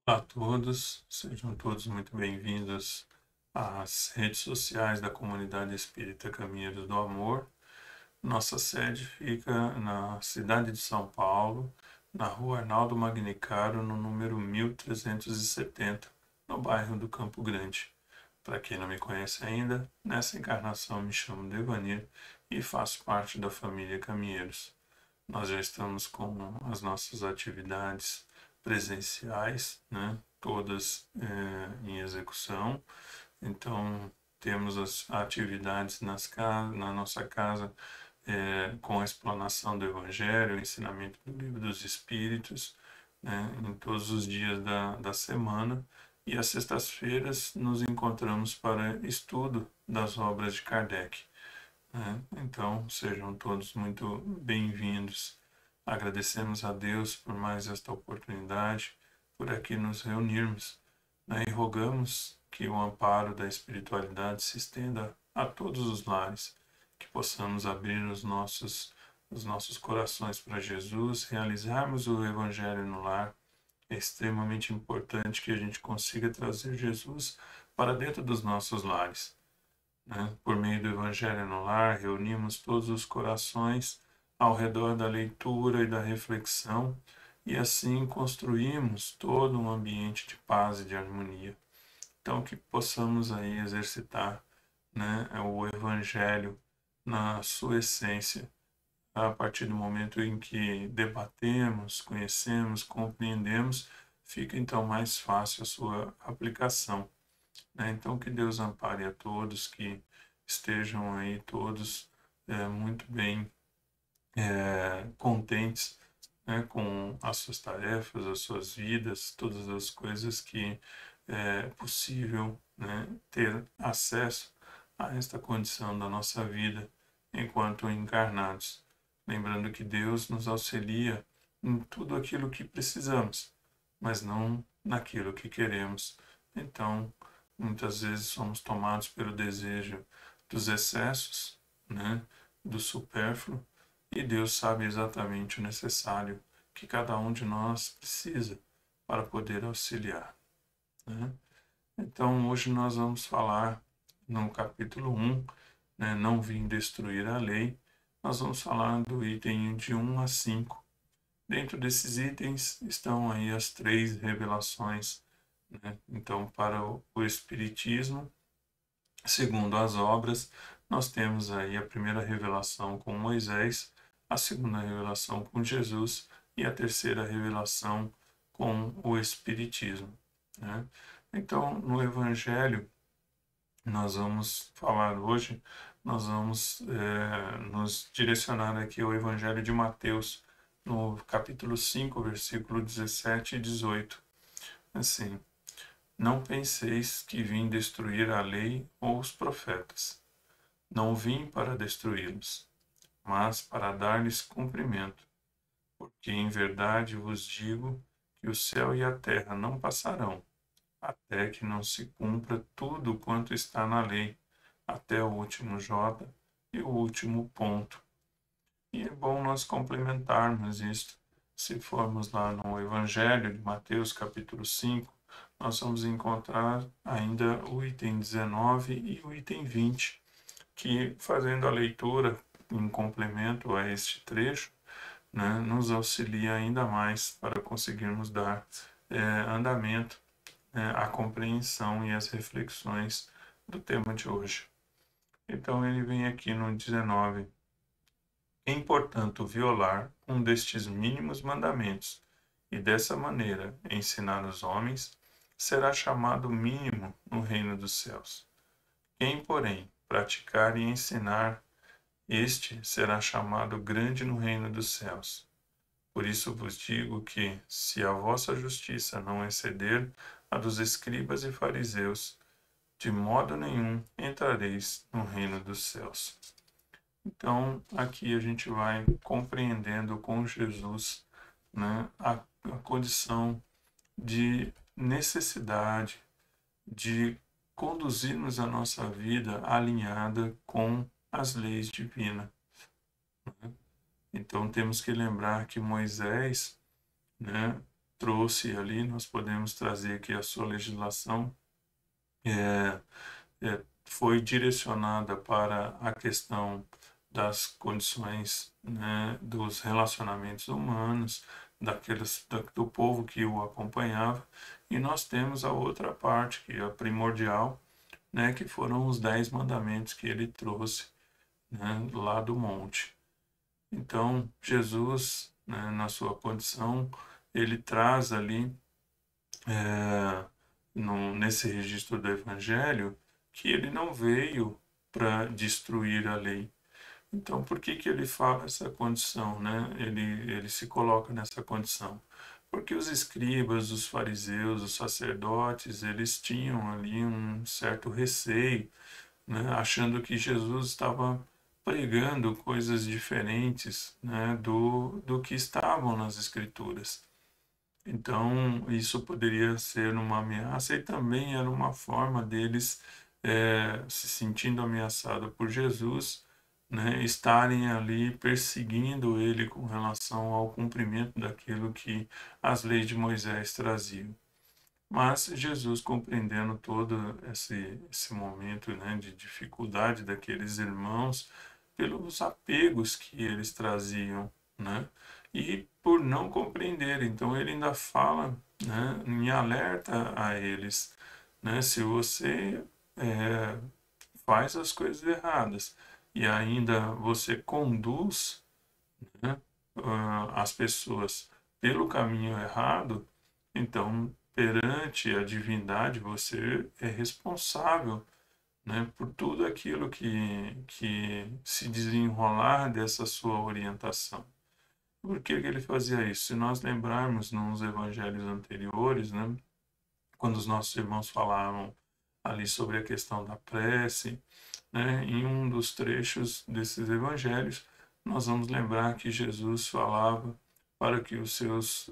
Olá a todos, sejam todos muito bem-vindos às redes sociais da Comunidade Espírita Caminheiros do Amor. Nossa sede fica na cidade de São Paulo, na rua Arnaldo Magnicaro, no número 1370, no bairro do Campo Grande. Para quem não me conhece ainda, nessa encarnação me chamo Devanir e faço parte da família Caminheiros. Nós já estamos com as nossas atividades presenciais, né, todas em execução. Então, temos as atividades na nossa casa com a explanação do Evangelho, o ensinamento do Livro dos Espíritos, né, em todos os dias da semana. E às sextas-feiras nos encontramos para estudo das obras de Kardec, né? Então, sejam todos muito bem-vindos. Agradecemos a Deus por mais esta oportunidade, por aqui nos reunirmos, né? E rogamos que o amparo da espiritualidade se estenda a todos os lares, que possamos abrir os nossos corações para Jesus, realizarmos o Evangelho no lar. É extremamente importante que a gente consiga trazer Jesus para dentro dos nossos lares, né? Por meio do Evangelho no Lar, reunimos todos os corações ao redor da leitura e da reflexão e assim construímos todo um ambiente de paz e de harmonia. Então, que possamos aí exercitar, né, o Evangelho na sua essência, a partir do momento em que debatemos, conhecemos, compreendemos, fica então mais fácil a sua aplicação, né? Então, que Deus ampare a todos, que estejam aí todos muito bem contentes, né, com as suas tarefas, as suas vidas, todas as coisas que é possível, né, ter acesso a esta condição da nossa vida enquanto encarnados. Lembrando que Deus nos auxilia em tudo aquilo que precisamos, mas não naquilo que queremos. Então, muitas vezes somos tomados pelo desejo dos excessos, né, do supérfluo, e Deus sabe exatamente o necessário que cada um de nós precisa para poder auxiliar, né? Então, hoje nós vamos falar no capítulo 1, né, Não vim destruir a lei. Nós vamos falar do item de 1 a 5. Dentro desses itens estão aí as três revelações, né? Então, para o Espiritismo, segundo as obras, nós temos aí a primeira revelação com Moisés, a segunda revelação com Jesus e a terceira revelação com o Espiritismo, né? Então, no Evangelho, nós vamos falar hoje, nós vamos nos direcionar aqui ao Evangelho de Mateus, no capítulo 5, versículo 17 e 18. Assim: não penseis que vim destruir a lei ou os profetas. Não vim para destruí-los, mas para dar-lhes cumprimento. Porque em verdade vos digo que o céu e a terra não passarão, até que não se cumpra tudo quanto está na lei, até o último J e o último ponto. E é bom nós complementarmos isto. Se formos lá no Evangelho de Mateus, capítulo 5, nós vamos encontrar ainda o item 19 e o item 20, que, fazendo a leitura em complemento a este trecho, né, nos auxilia ainda mais para conseguirmos dar andamento, à compreensão e às reflexões do tema de hoje. Então, ele vem aqui no 19. Quem, portanto, violar um destes mínimos mandamentos e dessa maneira ensinar os homens, será chamado mínimo no reino dos céus. Quem, porém, praticar e ensinar, este será chamado grande no reino dos céus. Por isso vos digo que, se a vossa justiça não exceder a dos escribas e fariseus, de modo nenhum entrareis no reino dos céus. Então, aqui a gente vai compreendendo com Jesus, né, a condição de necessidade de conduzirmos a nossa vida alinhada com as leis divinas, né? Então, temos que lembrar que Moisés, né, trouxe ali, nós podemos trazer que a sua legislação é, foi direcionada para a questão das condições, né, dos relacionamentos humanos, do povo que o acompanhava, e nós temos a outra parte, que é a primordial, né, que foram os 10 mandamentos que ele trouxe, né, lá do monte. Então, Jesus, né, na sua condição, ele traz ali, nesse registro do Evangelho, que ele não veio para destruir a lei. Então, por que que ele fala essa condição, né? Ele se coloca nessa condição? Porque os escribas, os fariseus, os sacerdotes, eles tinham ali um certo receio, né? Achando que Jesus estava pregando coisas diferentes, né? do que estavam nas Escrituras. Então, isso poderia ser uma ameaça e também era uma forma deles, se sentindo ameaçados por Jesus, né, estarem ali perseguindo ele com relação ao cumprimento daquilo que as leis de Moisés traziam. Mas Jesus, compreendendo todo esse momento, né, de dificuldade daqueles irmãos, pelos apegos que eles traziam, né, e por não compreender, então ele ainda fala, né, em alerta a eles, né, se você faz as coisas erradas e ainda você conduz, né, as pessoas pelo caminho errado, então, perante a divindade, você é responsável, né, por tudo aquilo que se desenrolar dessa sua orientação. Por que que ele fazia isso? Se nós lembrarmos nos evangelhos anteriores, né, quando os nossos irmãos falavam ali sobre a questão da prece, né, em um dos trechos desses evangelhos, nós vamos lembrar que Jesus falava para que os seus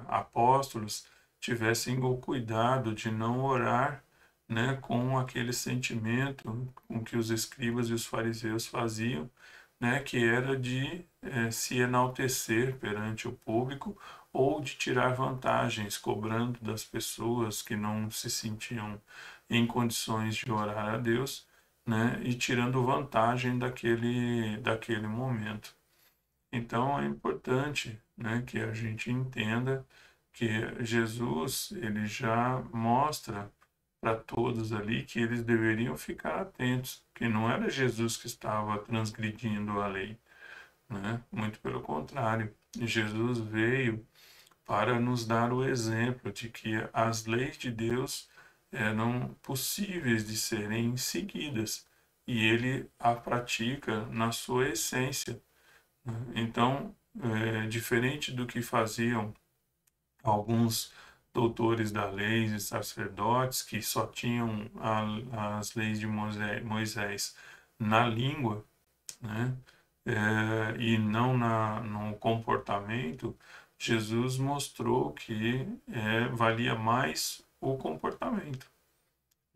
apóstolos tivessem o cuidado de não orar, né, com aquele sentimento com que os escribas e os fariseus faziam, né, que era de se enaltecer perante o público ou de tirar vantagens, cobrando das pessoas que não se sentiam em condições de orar a Deus, né, e tirando vantagem daquele momento. Então é importante, né, que a gente entenda que Jesus ele já mostra para todos ali que eles deveriam ficar atentos, que não era Jesus que estava transgredindo a lei, né? Muito pelo contrário, Jesus veio para nos dar o exemplo de que as leis de Deus eram possíveis de serem seguidas e ele a pratica na sua essência, né? Então, diferente do que faziam alguns doutores da lei e sacerdotes que só tinham as leis de Moisés na língua, né? E não no comportamento, Jesus mostrou que valia mais o comportamento,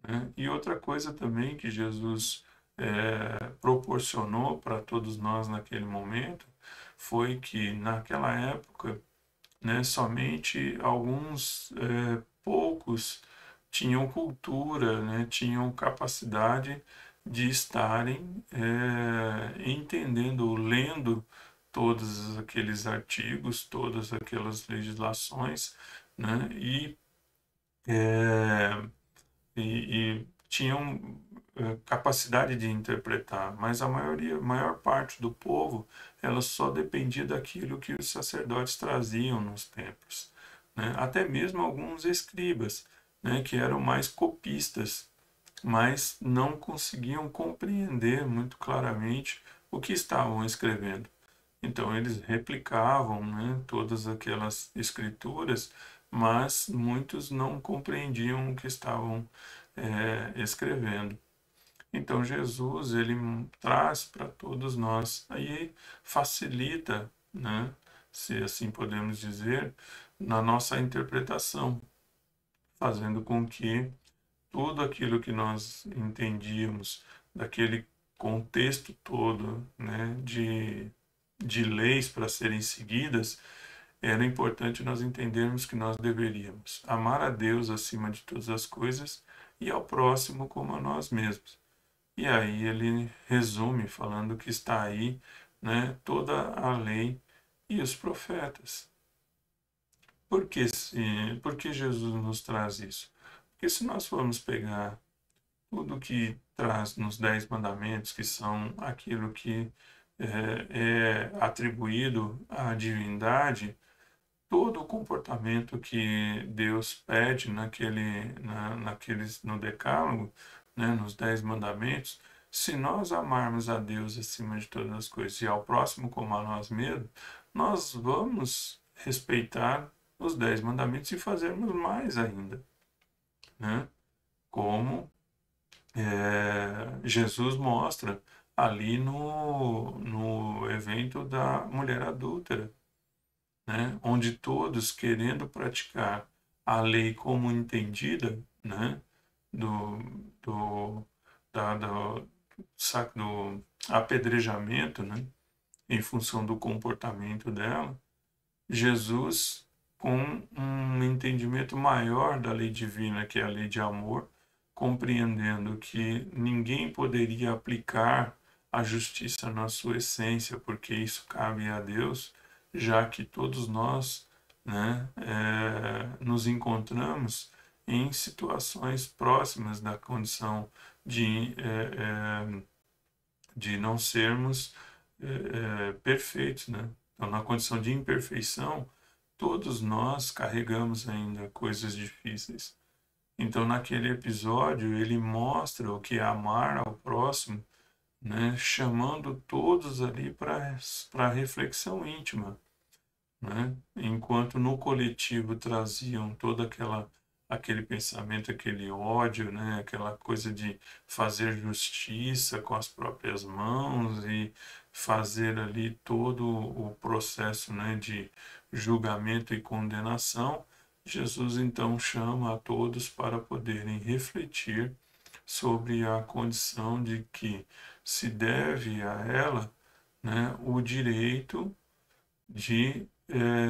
né? E outra coisa também que Jesus proporcionou para todos nós naquele momento foi que naquela época, né, somente alguns poucos tinham cultura, né, tinham capacidade de estarem entendendo, lendo todos aqueles artigos, todas aquelas legislações, né, é, e tinham capacidade de interpretar, mas a maior parte do povo, ela só dependia daquilo que os sacerdotes traziam nos templos, né? Até mesmo alguns escribas, né, que eram mais copistas, mas não conseguiam compreender muito claramente o que estavam escrevendo. Então eles replicavam, né, todas aquelas escrituras, mas muitos não compreendiam o que estavam escrevendo. Então Jesus ele traz para todos nós, aí facilita, né, se assim podemos dizer, na nossa interpretação, fazendo com que tudo aquilo que nós entendíamos daquele contexto todo, né, de leis para serem seguidas, era importante nós entendermos que nós deveríamos amar a Deus acima de todas as coisas e ao próximo como a nós mesmos. E aí ele resume falando que está aí, né, toda a lei e os profetas. Por que Jesus nos traz isso? Porque se nós formos pegar tudo que traz nos 10 mandamentos, que são aquilo que é atribuído à divindade, todo o comportamento que Deus pede no Decálogo, né, nos 10 mandamentos, se nós amarmos a Deus acima de todas as coisas e ao próximo como a nós mesmos, nós vamos respeitar os 10 mandamentos e fazermos mais ainda, né? Como Jesus mostra ali no evento da mulher adúltera, né? Onde todos, querendo praticar a lei como entendida, né? do, do, do apedrejamento, né? Em função do comportamento dela, Jesus, com um entendimento maior da lei divina, que é a lei de amor, compreendendo que ninguém poderia aplicar a justiça na sua essência, porque isso cabe a Deus, já que todos nós, né, nos encontramos em situações próximas da condição de não sermos perfeitos, né? Então, na condição de imperfeição, todos nós carregamos ainda coisas difíceis. Então, naquele episódio, ele mostra o que é amar ao próximo, né? Chamando todos ali para reflexão íntima, né? Enquanto no coletivo traziam todo aquele pensamento, aquele ódio, né? Aquela coisa de fazer justiça com as próprias mãos e fazer ali todo o processo, né? De julgamento e condenação. Jesus então chama a todos para poderem refletir sobre a condição de que se deve a ela, né, o direito de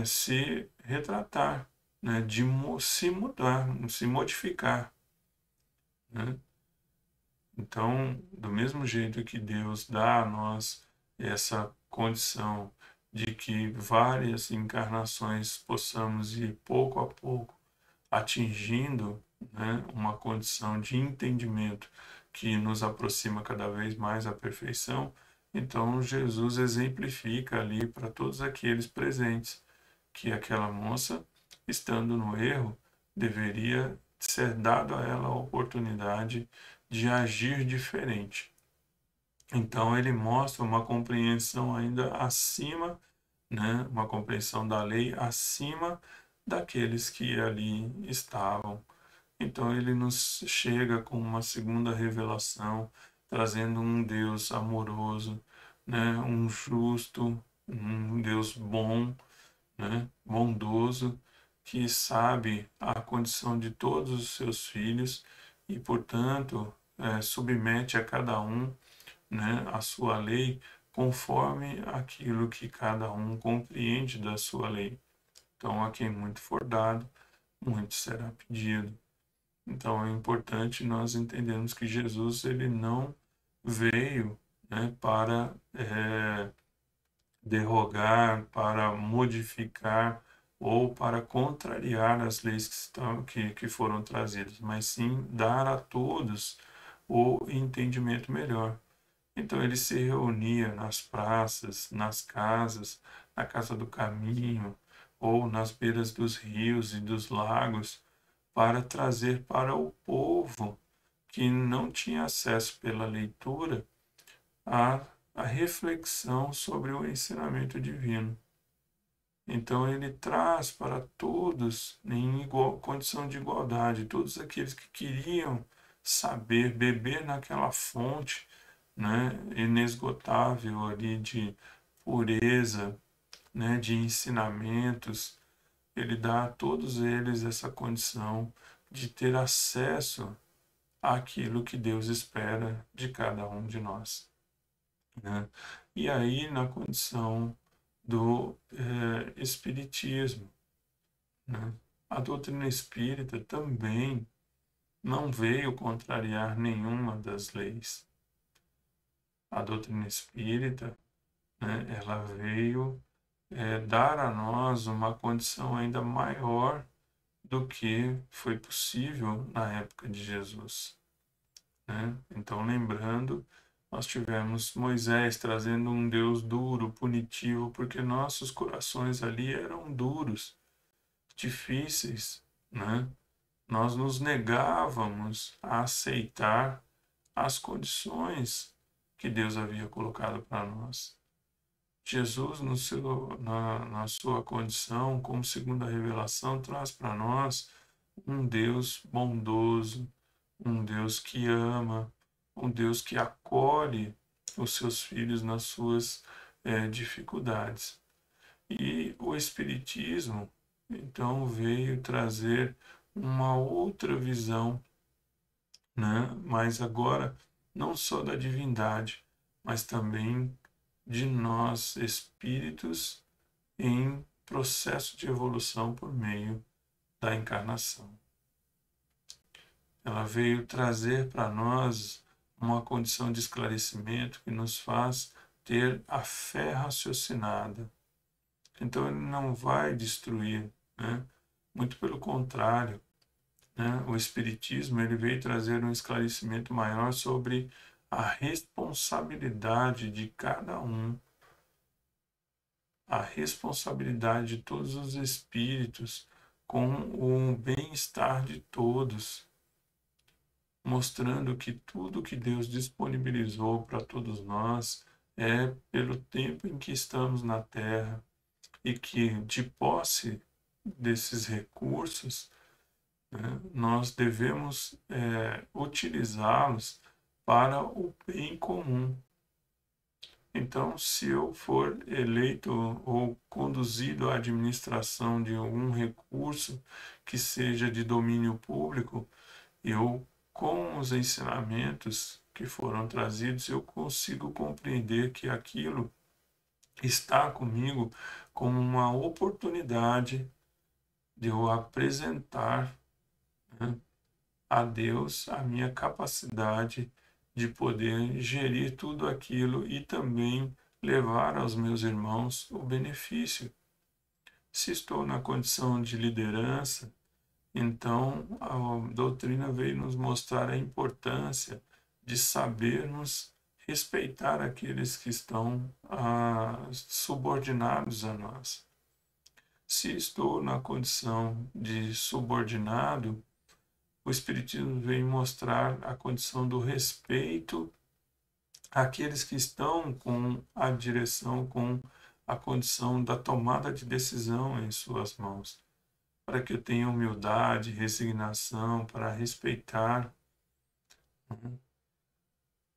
se retratar, né, de se mudar, se modificar, né? Então, do mesmo jeito que Deus dá a nós essa condição de que várias encarnações possamos ir pouco a pouco atingindo, né, uma condição de entendimento que nos aproxima cada vez mais à perfeição, então Jesus exemplifica ali para todos aqueles presentes que aquela moça, estando no erro, deveria ser dado a ela a oportunidade de agir diferente. Então ele mostra uma compreensão ainda acima, né, uma compreensão da lei acima daqueles que ali estavam. Então ele nos chega com uma segunda revelação, trazendo um Deus amoroso, né, um justo, um Deus bom, né, bondoso, que sabe a condição de todos os seus filhos e, portanto, submete a cada um, né, a sua lei conforme aquilo que cada um compreende da sua lei. Então, a quem muito for dado, muito será pedido. Então, é importante nós entendermos que Jesus ele não veio, né, para derrogar, para modificar ou para contrariar as leis que foram trazidas, mas sim dar a todos o entendimento melhor. Então ele se reunia nas praças, nas casas, na casa do caminho, ou nas beiras dos rios e dos lagos, para trazer para o povo que não tinha acesso pela leitura a reflexão sobre o ensinamento divino. Então ele traz para todos em condição de igualdade, todos aqueles que queriam saber, beber naquela fonte, né, inesgotável ali de pureza, né, de ensinamentos, ele dá a todos eles essa condição de ter acesso àquilo que Deus espera de cada um de nós, né? E aí, na condição do Espiritismo, né? A doutrina espírita também não veio contrariar nenhuma das leis. A doutrina espírita, né, ela veio dar a nós uma condição ainda maior do que foi possível na época de Jesus, né? Então, lembrando, nós tivemos Moisés trazendo um Deus duro, punitivo, porque nossos corações ali eram duros, difíceis, né? Nós nos negávamos a aceitar as condições que Deus havia colocado para nós. Jesus, na sua condição, como segundo a revelação, traz para nós um Deus bondoso, um Deus que ama, um Deus que acolhe os seus filhos nas suas dificuldades. E o Espiritismo, então, veio trazer uma outra visão, né? Mas agora, não só da divindade, mas também de nós, espíritos, em processo de evolução por meio da encarnação. Ela veio trazer para nós uma condição de esclarecimento que nos faz ter a fé raciocinada. Então ele não vai destruir, né? Muito pelo contrário, né? O Espiritismo ele veio trazer um esclarecimento maior sobre a responsabilidade de cada um, a responsabilidade de todos os espíritos com o bem-estar de todos, mostrando que tudo que Deus disponibilizou para todos nós é pelo tempo em que estamos na Terra e que, de posse desses recursos, né, nós devemos utilizá-los para o bem comum. Então, se eu for eleito ou conduzido à administração de algum recurso que seja de domínio público, eu, com os ensinamentos que foram trazidos, eu consigo compreender que aquilo está comigo como uma oportunidade de eu apresentar, né, a Deus a minha capacidade de poder gerir tudo aquilo e também levar aos meus irmãos o benefício. Se estou na condição de liderança, então a doutrina veio nos mostrar a importância de sabermos respeitar aqueles que estão subordinados a nós. Se estou na condição de subordinado, o Espiritismo vem mostrar a condição do respeito àqueles que estão com a direção, com a condição da tomada de decisão em suas mãos, para que eu tenha humildade, resignação, para respeitar, né?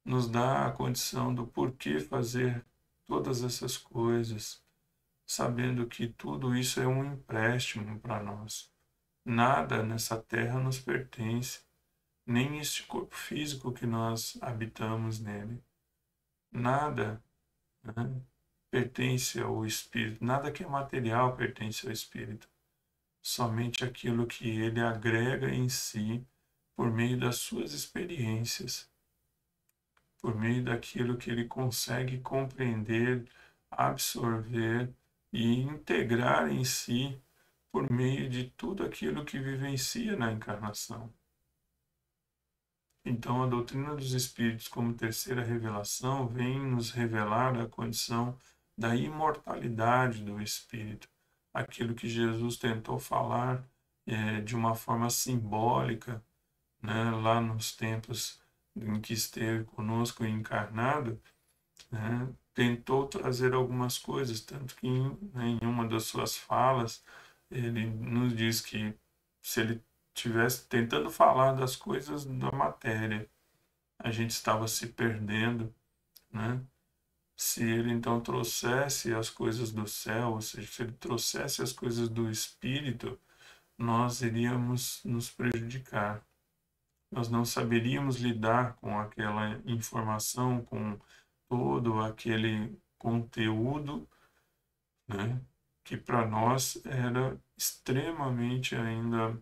Nos dá a condição do porquê fazer todas essas coisas, sabendo que tudo isso é um empréstimo para nós. Nada nessa terra nos pertence, nem este corpo físico que nós habitamos nele. Nada, né, pertence ao Espírito, nada que é material pertence ao Espírito. Somente aquilo que ele agrega em si por meio das suas experiências, por meio daquilo que ele consegue compreender, absorver e integrar em si por meio de tudo aquilo que vivencia na encarnação. Então, a doutrina dos Espíritos, como terceira revelação, vem nos revelar a condição da imortalidade do Espírito, aquilo que Jesus tentou falar de uma forma simbólica, né, lá nos tempos em que esteve conosco encarnado, né, tentou trazer algumas coisas, tanto que em uma das suas falas, ele nos diz que se ele estivesse tentando falar das coisas da matéria, a gente estava se perdendo, né? Se ele então trouxesse as coisas do céu, ou seja, se ele trouxesse as coisas do Espírito, nós iríamos nos prejudicar. Nós não saberíamos lidar com aquela informação, com todo aquele conteúdo né? Que para nós era extremamente ainda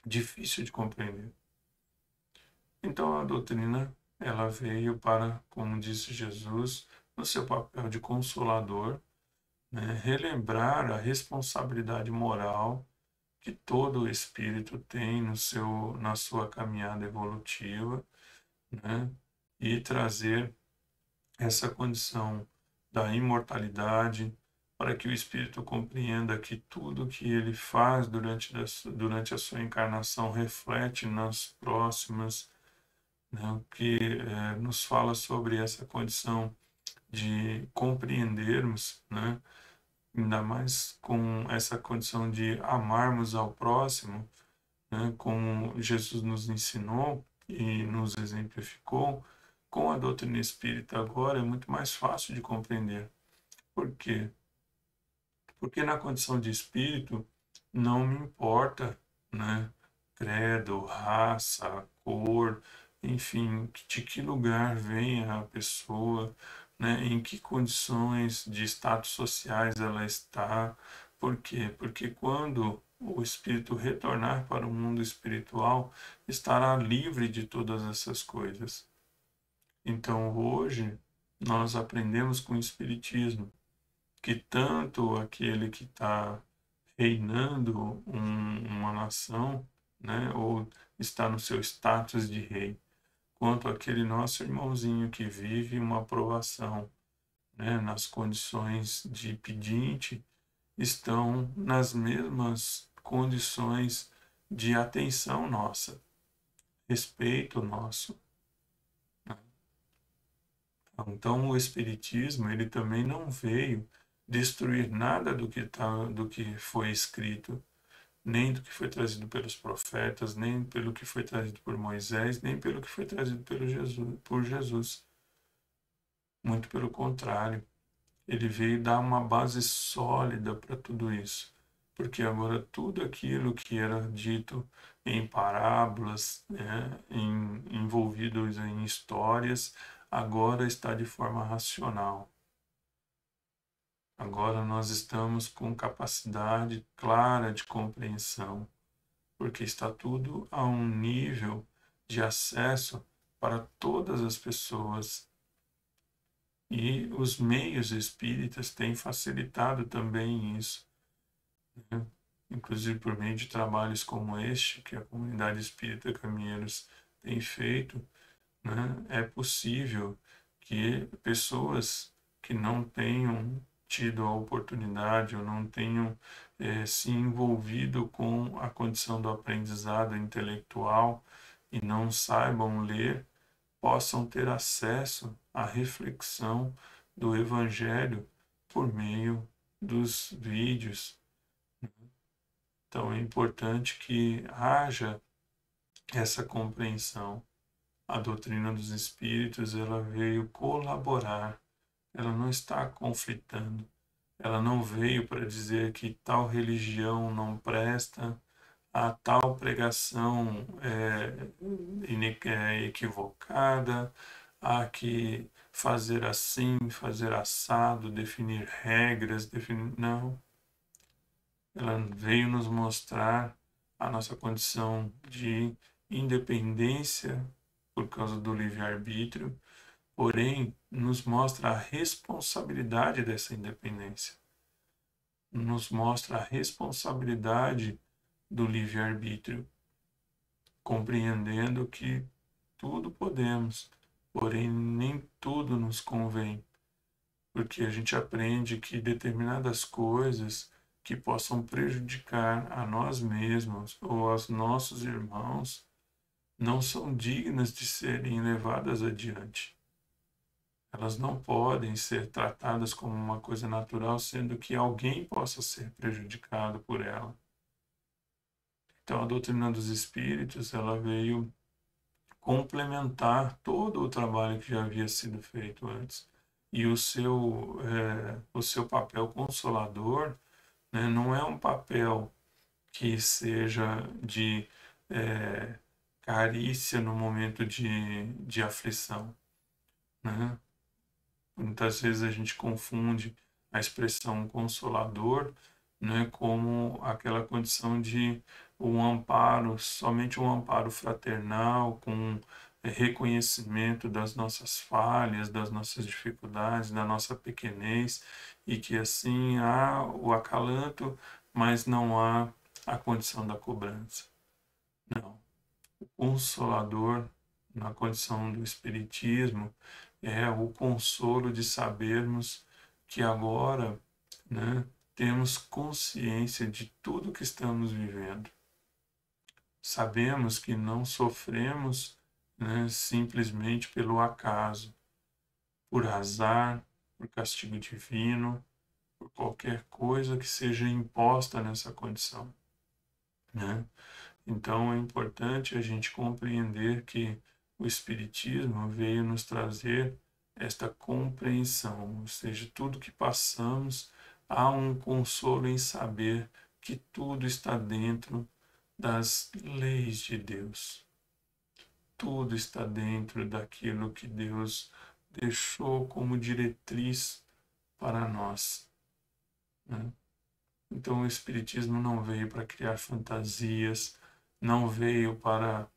difícil de compreender. Então a doutrina ela veio para, como disse Jesus, no seu papel de consolador, né, relembrar a responsabilidade moral que todo espírito tem na sua caminhada evolutiva, né, e trazer essa condição da imortalidade para que o espírito compreenda que tudo que ele faz durante a sua encarnação reflete nas próximas, né, o que nos fala sobre essa condição de compreendermos, né, ainda mais com essa condição de amarmos ao próximo, né, como Jesus nos ensinou e nos exemplificou, com a doutrina espírita agora é muito mais fácil de compreender. Por quê? Porque na condição de espírito não me importa, né, credo, raça, cor, enfim, de que lugar vem a pessoa, né, em que condições de status sociais ela está. Por quê? Porque quando o espírito retornar para o mundo espiritual, estará livre de todas essas coisas. Então, hoje, nós aprendemos com o Espiritismo que tanto aquele que está reinando uma nação, né, ou está no seu status de rei, quanto aquele nosso irmãozinho que vive uma provação, né, nas condições de pedinte, estão nas mesmas condições de atenção nossa, respeito nosso. Então, o Espiritismo ele também não veio destruir nada do que foi escrito, nem do que foi trazido pelos profetas, nem pelo que foi trazido por Moisés, nem pelo que foi trazido por Jesus. Muito pelo contrário, ele veio dar uma base sólida para tudo isso, porque agora tudo aquilo que era dito em parábolas, né, envolvidos em histórias, agora está de forma racional. Agora nós estamos com capacidade clara de compreensão, porque está tudo a um nível de acesso para todas as pessoas. E os meios espíritas têm facilitado também isso, né? Inclusive por meio de trabalhos como este, que a comunidade espírita Caminheiros tem feito, né? É possível que pessoas que não tenham tido a oportunidade ou não tenham se envolvido com a condição do aprendizado intelectual e não saibam ler, possam ter acesso à reflexão do Evangelho por meio dos vídeos. Então é importante que haja essa compreensão. A doutrina dos espíritos, ela veio colaborar, ela não está conflitando, ela não veio para dizer que tal religião não presta, a tal pregação é equivocada, há que fazer assim, fazer assado, definir regras, definir... Não, ela veio nos mostrar a nossa condição de independência por causa do livre-arbítrio, porém nos mostra a responsabilidade dessa independência, nos mostra a responsabilidade do livre-arbítrio, compreendendo que tudo podemos, porém nem tudo nos convém, porque a gente aprende que determinadas coisas que possam prejudicar a nós mesmos ou aos nossos irmãos não são dignas de serem levadas adiante. Elas não podem ser tratadas como uma coisa natural, sendo que alguém possa ser prejudicado por ela. Então, a doutrina dos espíritos, ela veio complementar todo o trabalho que já havia sido feito antes. E o seu papel consolador, né, não é um papel que seja de carícia no momento de aflição, né? Muitas vezes a gente confunde a expressão consolador, né, como aquela condição de um amparo, somente um amparo fraternal, com reconhecimento das nossas falhas, das nossas dificuldades, da nossa pequenez, e que assim há o acalanto, mas não há a condição da cobrança. Não. O consolador, na condição do Espiritismo, é o consolo de sabermos que agora, né, temos consciência de tudo que estamos vivendo. Sabemos que não sofremos, né, simplesmente pelo acaso, por azar, por castigo divino, por qualquer coisa que seja imposta nessa condição, né? Então é importante a gente compreender que o Espiritismo veio nos trazer esta compreensão, ou seja, tudo que passamos, há um consolo em saber que tudo está dentro das leis de Deus. Tudo está dentro daquilo que Deus deixou como diretriz para nós, né? Então o Espiritismo não veio para criar fantasias, não veio para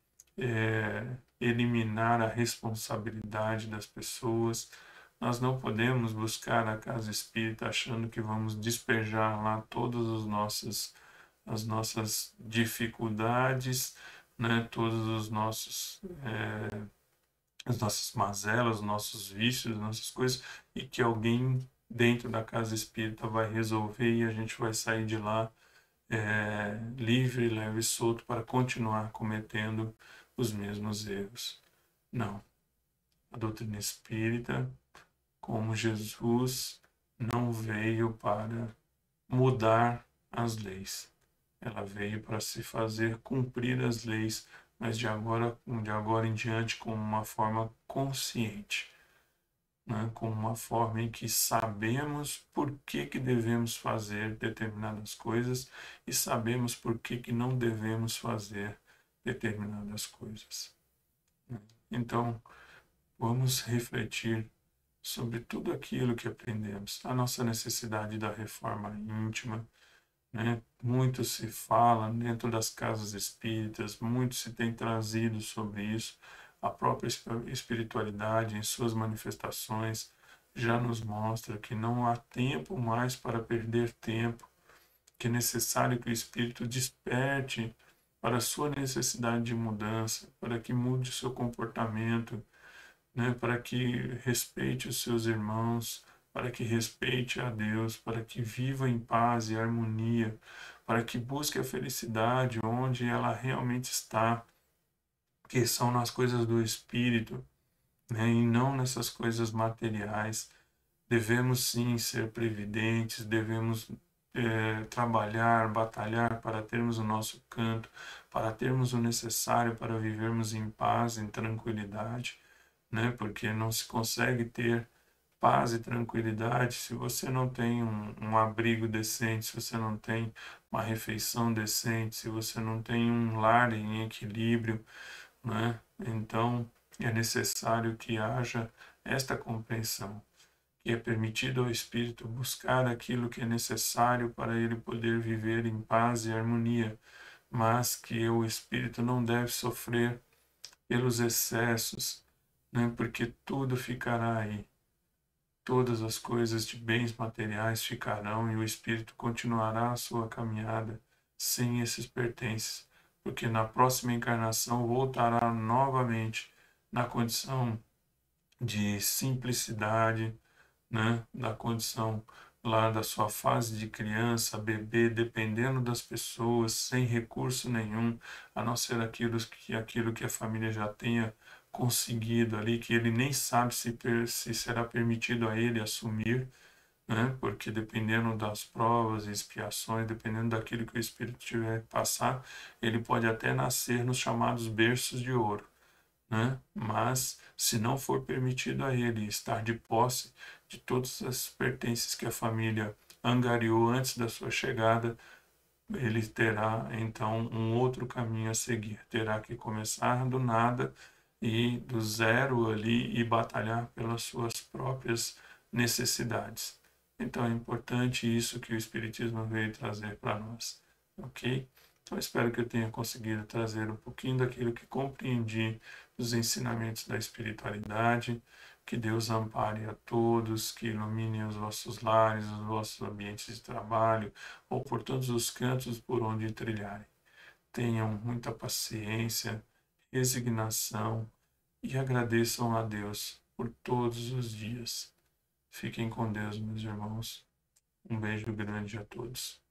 eliminar a responsabilidade das pessoas. Nós não podemos buscar a casa espírita achando que vamos despejar lá todas as nossas dificuldades, né, todos os nossos as nossas mazelas, os nossos vícios, as nossas coisas, e que alguém dentro da casa espírita vai resolver e a gente vai sair de lá livre, leve e solto para continuar cometendo os mesmos erros. Não. A doutrina espírita, como Jesus, não veio para mudar as leis. Ela veio para se fazer cumprir as leis, mas de agora em diante como uma forma consciente, né? Como uma forma em que sabemos por que devemos fazer determinadas coisas e sabemos por que não devemos fazer determinadas coisas, né? Então, vamos refletir sobre tudo aquilo que aprendemos, a nossa necessidade da reforma íntima, né? Muito se fala dentro das casas espíritas, muito se tem trazido sobre isso. A própria espiritualidade, em suas manifestações, já nos mostra que não há tempo mais para perder tempo, que é necessário que o espírito desperte para a sua necessidade de mudança, para que mude o seu comportamento, né, para que respeite os seus irmãos, para que respeite a Deus, para que viva em paz e harmonia, para que busque a felicidade onde ela realmente está, que são nas coisas do Espírito, né, e não nessas coisas materiais. Devemos sim ser previdentes, devemos trabalhar, batalhar para termos o nosso canto, para termos o necessário para vivermos em paz, em tranquilidade, né? Porque não se consegue ter paz e tranquilidade se você não tem um abrigo decente, se você não tem uma refeição decente, se você não tem um lar em equilíbrio, né? Então é necessário que haja esta compreensão, que é permitido ao espírito buscar aquilo que é necessário para ele poder viver em paz e harmonia, mas que o espírito não deve sofrer pelos excessos, né? Porque tudo ficará aí. Todas as coisas de bens materiais ficarão e o espírito continuará a sua caminhada sem esses pertences, porque na próxima encarnação voltará novamente na condição de simplicidade, né? Da condição lá da sua fase de criança, bebê, dependendo das pessoas, sem recurso nenhum, a não ser aquilo que a família já tenha conseguido ali, que ele nem sabe se será permitido a ele assumir, né? Porque dependendo das provas e expiações, dependendo daquilo que o Espírito tiver que passar, ele pode até nascer nos chamados berços de ouro, né? Mas se não for permitido a ele estar de posse de todas as pertences que a família angariou antes da sua chegada, ele terá então um outro caminho a seguir. Terá que começar do nada e do zero ali e batalhar pelas suas próprias necessidades. Então é importante isso que o Espiritismo veio trazer para nós, ok? Então espero que eu tenha conseguido trazer um pouquinho daquilo que compreendi dos ensinamentos da espiritualidade. Que Deus ampare a todos, que ilumine os vossos lares, os vossos ambientes de trabalho, ou por todos os cantos por onde trilharem. Tenham muita paciência, resignação e agradeçam a Deus por todos os dias. Fiquem com Deus, meus irmãos. Um beijo grande a todos.